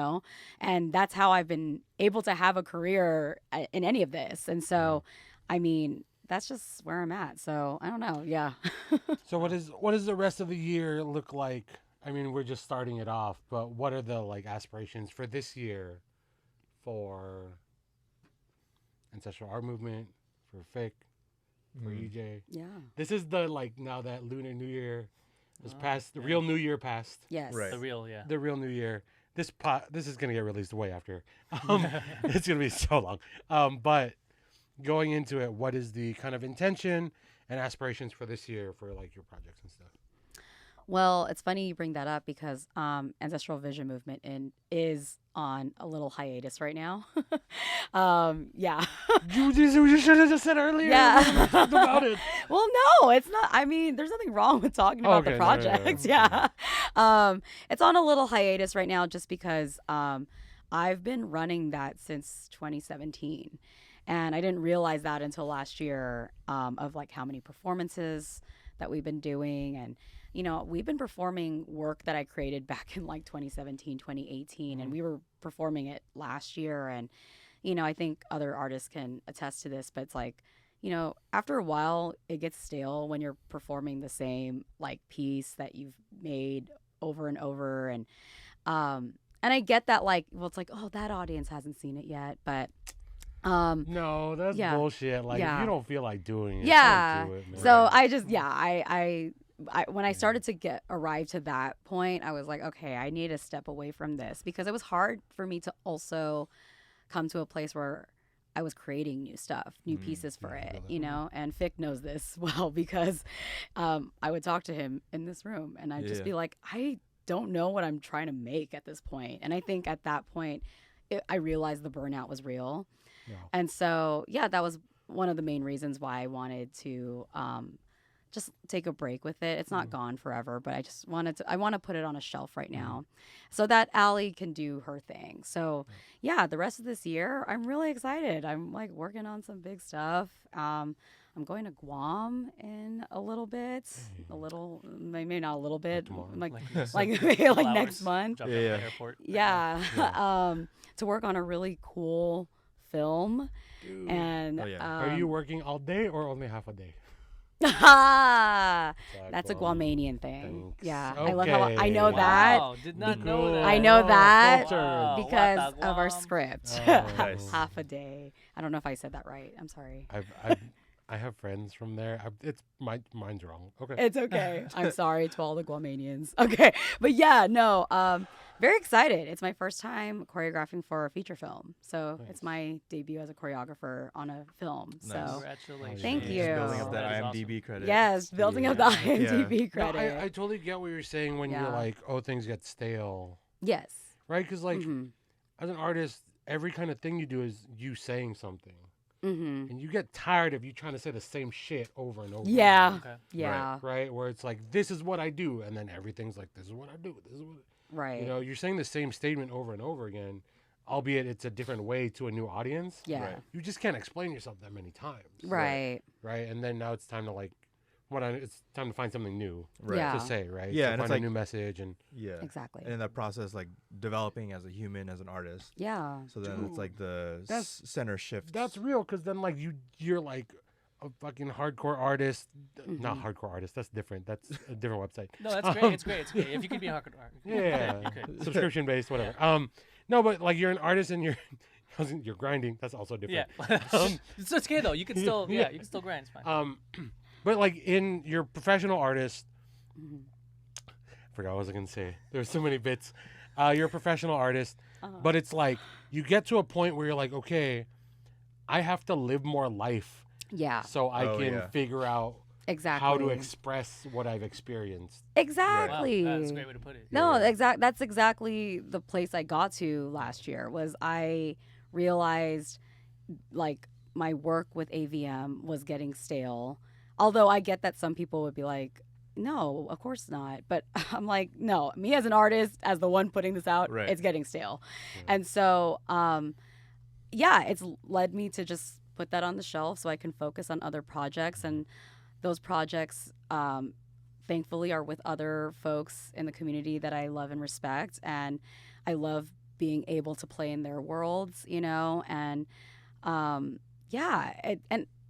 and that's how I've been able to have a career in any of this. And so, I mean, that's just where I'm at. So I don't know. Yeah.
So what does the rest of the year look like? I mean, we're just starting it off, but what are the like aspirations for this year for Ancestral Art Movement, for FIC, for EJ?
Yeah.
This is the like, now that Lunar New Year has passed, the real New Year passed.
Yes.
Right.
The real
New Year. This is gonna get released way after. It's gonna be so long. But going into it, what is the kind of intention and aspirations for this year for like your projects and stuff?
Well, it's funny you bring that up because Ancestral Vision Movement is on a little hiatus right now. Yeah.
You should have just said earlier.
Yeah.
Talked about it.
Well, no, it's not. I mean, there's nothing wrong with talking about the projects. Yeah. It's on a little hiatus right now just because I've been running that since 2017. And I didn't realize that until last year of like how many performances that we've been doing. And we've been performing work that I created back in like 2017, 2018, and we were performing it last year. And, I think other artists can attest to this, but it's like, after a while it gets stale when you're performing the same like piece that you've made over and over. And I get that, like, well, it's like, oh, that audience hasn't seen it yet, but
no, that's bullshit. Like, if you don't feel like doing it,
yeah.
don't do it, man.
So I just, I when I started to arrive to that point, I was like, okay, I need to step away from this, because it was hard for me to also come to a place where I was creating new stuff, new pieces for it, and Fick knows this well, because I would talk to him in this room and I'd just be like, I don't know what I'm trying to make at this point. And I think at that point, I realized the burnout was real.
Yeah.
And so, yeah, that was one of the main reasons why I wanted to just take a break with it. It's not gone forever, but I want to put it on a shelf right now so that Allie can do her thing. So yeah, the rest of this year, I'm really excited. I'm like working on some big stuff. I'm going to Guam in a little bit, maybe not a little bit, like next month.
Drop off at the airport.
Yeah. To work on a really cool film.
Dude.
And
are you working all day or only half a day?
That's a Guamanian thing.
Thanks.
Yeah,
Okay.
I love how I know
Wow,
that.
did not know that.
I know that
Wow.
because
Wow.
of our script.
Nice.
Half a day. I don't know if I said that right. I'm sorry.
I have friends from there. Mine's wrong. Okay.
It's okay. I'm sorry to all the Guamanians. Okay, but yeah, no. Very excited. It's my first time choreographing for a feature film, so
Nice.
it's my debut as a choreographer on a film.
Nice.
So
Congratulations.
Thank
Just
you.
building up that
That is
IMDb
awesome.
credit.
yes, building up the IMDb
No,
credit.
I totally get what you're saying when
Yeah.
you're like, oh, things get stale,
Yes.
right? Because like,
Mhm.
as an artist, every kind of thing you do is you saying something,
Mhm.
and you get tired of you trying to say the same shit over and over.
Yeah.
Okay.
Yeah.
Right, where it's like, this is what I do, and then everything's like, this is what I do. This is what
Right.
you know. You're saying the same statement over and over again, albeit it's a different way to a new audience.
Yeah.
Right.
You just can't explain yourself that many times.
Right.
Right, and then now it's time to like, it's time to find something new
Right.
Yeah.
to say. Right.
Yeah,
to
and it's
find a
like-
new message and.
Yeah.
Exactly.
And in that process, like developing as a human, as an artist.
Yeah.
So then it's like the
That's-
center shift.
That's real, because then like you're like a fucking hardcore artist, not hardcore artist. That's different. That's a different website.
No, that's great. It's great. It's great. If you could be a hardcore artist.
Yeah,
You could.
subscription based, whatever. No, but like you're an artist and you're grinding. That's also different.
Yeah. So it's okay though. You can still, you can still grind. It's fine.
But like in your professional artist, forgot what I was gonna say. There's so many bits. You're a professional artist, but it's like you get to a point where you're like, okay, I have to live more life
Yeah.
so I
Oh,
can
yeah.
figure out
Exactly.
how to express what I've experienced.
Exactly.
Wow, that's a great way to put it.
No, that's exactly the place I got to last year. Was I realized like my work with AVM was getting stale. Although I get that some people would be like, no, of course not. But I'm like, no, me as an artist, as the one putting this out,
Right.
it's getting stale. And so, yeah, it's led me to just put that on the shelf so I can focus on other projects. And those projects, thankfully, are with other folks in the community that I love and respect. And I love being able to play in their worlds, you know, and yeah,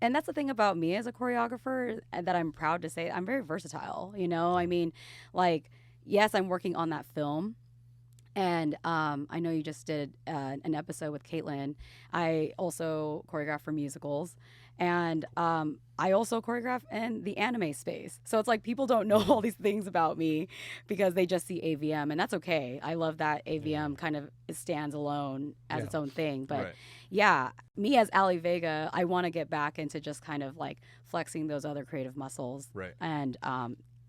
and that's the thing about me as a choreographer that I'm proud to say. I'm very versatile, you know. I mean, like, yes, I'm working on that film, and I know you just did an episode with Caitlin. I also choreograph for musicals, and I also choreograph in the anime space. So it's like people don't know all these things about me because they just see AVM, and that's okay. I love that AVM kind of stands alone as its own thing. But
Right.
yeah, me as Allie Vega, I want to get back into just kind of like flexing those other creative muscles.
Right.
And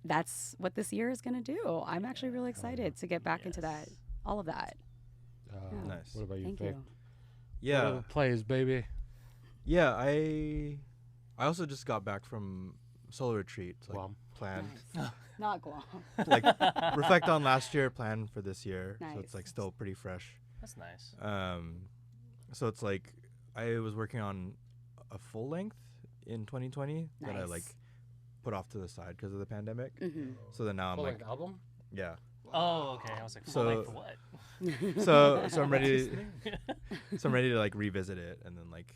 that's what this year is going to do. I'm actually really excited to get back into that, all of that.
Nice.
What about you,
Thank
Vic?
you.
What
Yeah.
other plays, baby?
Yeah. I also just got back from solo retreat. Like
Guam.
planned.
Nice. Not Guam.
Like reflect on last year, plan for this year. So
Nice.
it's like still pretty fresh.
That's nice.
So it's like I was working on a full length in 2020 that I
Nice.
like put off to the side because of the pandemic.
Mhm.
So then now I'm like,
album?
yeah.
Oh, okay. I was like,
So-
full length for what?
So I'm ready. So I'm ready to like revisit it and then like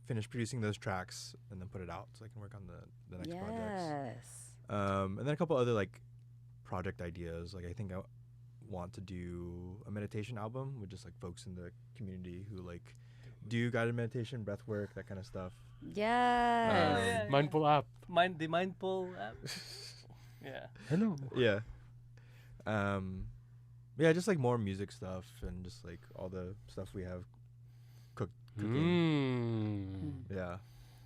finish producing those tracks and then put it out so I can work on the next projects.
Yes.
And then a couple other like project ideas. Like I think I want to do a meditation album with just like folks in the community who like do guided meditation, breath work, that kind of stuff.
Yes.
Mindful app.
The mindful app. Yeah.
Hello.
Yeah. Yeah, just like more music stuff and just like all the stuff we have cooking.
Mm.
Yeah.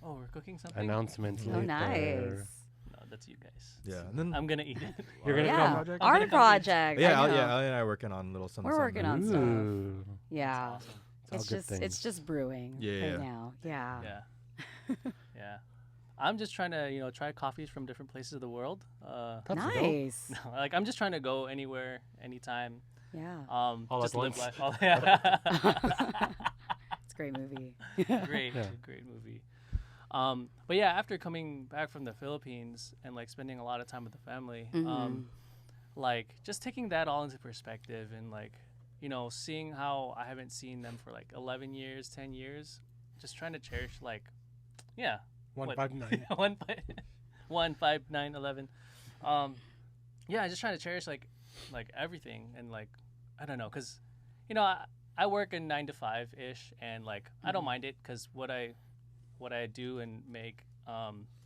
Oh, we're cooking something.
Announcements
Oh,
later.
nice.
No, that's you guys.
Yeah, and then
I'm gonna eat it.
You're gonna
Yeah,
come.
project?
I'm gonna
art
come
project. I know.
Ali and I are working on little something.
We're working on stuff.
Ooh.
Yeah,
Awesome.
all
it's
good
just
things.
brewing
Yeah,
right
yeah.
now. Yeah.
Yeah. Yeah. I'm just trying to, try coffees from different places of the world.
That's dope.
Nice.
Like I'm just trying to go anywhere, anytime.
Yeah.
All
Just
at
live
once.
life. Yeah.
It's a great movie.
Great,
Yeah.
great movie. But yeah, after coming back from the Philippines and like spending a lot of time with the family, like just taking that all into perspective and like, seeing how I haven't seen them for like 11 years, 10 years, just trying to cherish like, yeah.
159.
1, 5, 9, 11. Yeah, just trying to cherish like everything and like, I don't know, cause I work in 9 to 5 ish, and like I don't mind it because what I do and make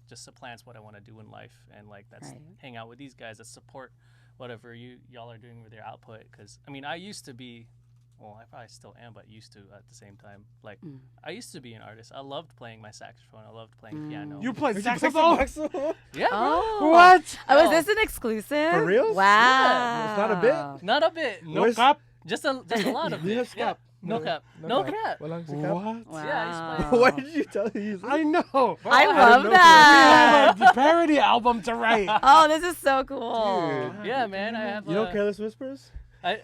just supplants what I want to do in life, and like that's
Right.
hang out with these guys that support whatever y'all are doing with your output. Because I mean, I used to be, well, I probably still am, but used to at the same time. Like I used to be an artist. I loved playing my saxophone. I loved playing piano.
You play saxophone?
Yeah, bro.
Oh.
What?
Oh, is
No.
this an exclusive?
For reals?
Wow.
It's not a bit?
Not a bit.
No
Where's-
cap?
Just a lot of it.
Yes,
Yeah.
cap.
No cap. No cap.
Walang sikap.
What?
Wow.
Yeah, I used to
Why did you tell me?
I know.
I
don't
love
know.
that.
The parody album to write.
Oh, this is so cool.
Dude.
Yeah, man. I have.
You know Careless Whispers?
I,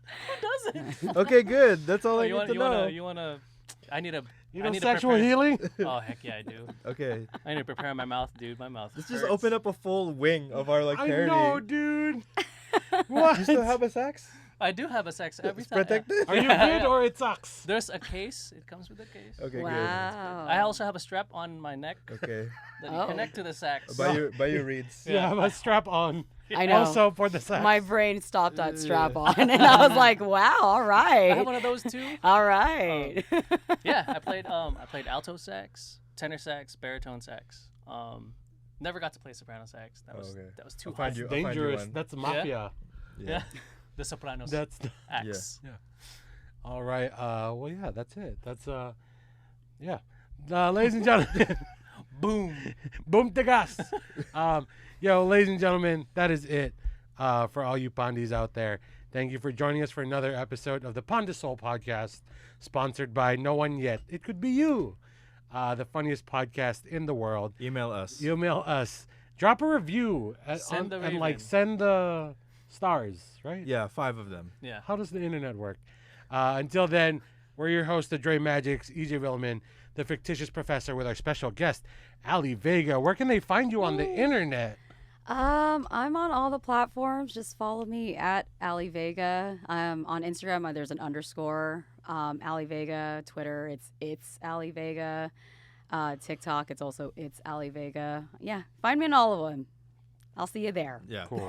who doesn't?
Okay, good. That's all I
you
need
want?
to
You
know.
want to? You want to? I need a.
You
I
know
need to
sexual
prepare-
healing?
Oh heck yeah, I do.
Okay.
I need to prepare my mouth, dude. My mouth.
Let's just
hurts.
open up a full wing of our like
I
parody.
know, dude. What?
You still have a sax?
I do have a sex every
It's
time.
protected?
Are you
Yeah.
good or it sucks?
There's a case. It comes with a case.
Okay,
Wow.
I also have a strap on my neck
good. Okay.
that you
Oh.
connect to the sax.
Buy your reeds.
You have a strap on.
I know.
Also for the sex.
My brain stopped at strap on, and I was like, "Wow, all
I have
right,
one of those too.
all right."
Yeah, I played alto sax, tenor sax, baritone sax. Never got to play soprano sax. That was
okay.
that was too
I'll find
hard.
you. I'll find you
Dangerous.
one.
That's mafia.
Yeah. The sopranos.
That's the...
axe.
All right. Well, yeah, that's it. That's yeah. Ladies and gentlemen,
Boom.
boom de gas. Yo, ladies and gentlemen, that is it for all you Pandis out there. Thank you for joining us for another episode of the pandesoul podcast, sponsored by no one yet. It could be you, the funniest podcast in the world.
Email us.
Email us. Drop a review
Send the
and like
raven.
send the stars, right?
Yeah, 5 of them.
Yeah.
How does the internet work? Until then, we're your host, the Dre Magics, EJ Villeman, the fictitious professor, with our special guest, Ali Vega. Where can they find you on the internet?
I'm on all the platforms. Just follow me at Ali Vega. On Instagram, there's an underscore Ali Vega. Twitter, it's Ali Vega. TikTok, it's Ali Vega. Yeah, find me in all of them. I'll see you there.
Yeah.
Cool.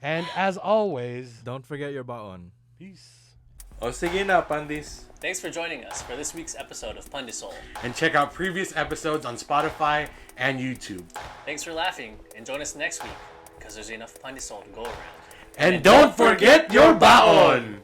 And as always,
Don't forget your baon.
peace.
O sige na, pandis.
Thanks for joining us for this week's episode of Pandesoul.
And check out previous episodes on Spotify and YouTube.
Thanks for laughing, and join us next week because there's enough Pandesoul to go around.
And don't forget your baon!